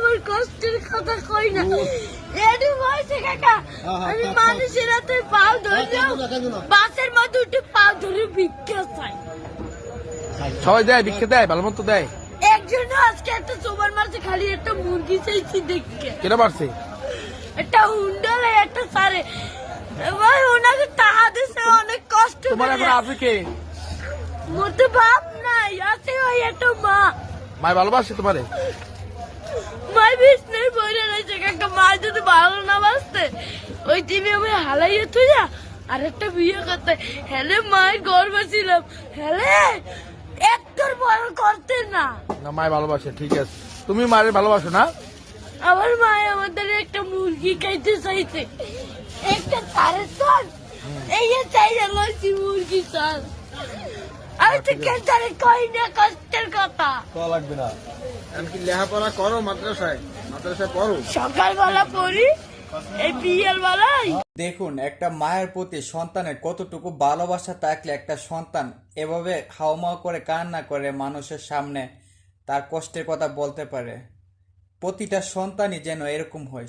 আমার কষ্টের কথা কই না। এডি হইছে কাকা, আমি মানুষের হাতে পাও ধরলাম, বাসের মধ্যে উঠে পাও ধরে ভিক্ষা চাই। সবাই দেয়, ভিক্ষা দেয়, ভালো মতো দেয়। একজন আজকে একটা সোবার মারছে, খালি একটা মুরগি চাইছি দেখে। কেটা মারছে? একটা হুন্ডালে একটা সারে ভাই, ওনাকে টাকা দিছে অনেক কষ্ট তোমার করে। এখন আছে কে? মোর তো বাপ নাই, আছে ওই একটা মা। মায় ভালোবাসে তোমারে? মাই বিছনায় পড়ে রয়েছে কাকা, মা যদি ভালো না বাসতে ওই টিভি আমি হালাইয়ে তুই আর একটা বিয়ে করতে। হেলে মায়ের গর্ব ছিলাম, হেলে একটার বড় করতে না। না, মায় ভালোবাসে, ঠিক আছে। তুমি মায়ের ভালোবাসো না? আমার মায় আমাদের একটা মুরগি খাইতে চাইছে, একটা তারে চাল এই যে চাই লইছি মুরগি চাল। আমি তো কেন কই না কষ্টের কথা। লাগবে না। এমনকি লেখাপড়া করো, মাদ্রাসায় পড়ো। সকালবেলা পড়ি, এই বিয়ের বেলায়। দেখুন, একটা মায়ের প্রতি সন্তানের কতটুকু ভালোবাসা থাকলে একটা সন্তান এভাবে হাওমাও করে কান্না করে মানুষের সামনে তার কষ্টের কথা বলতে পারে। প্রতিটা সন্তানই যেন এরকম হয়।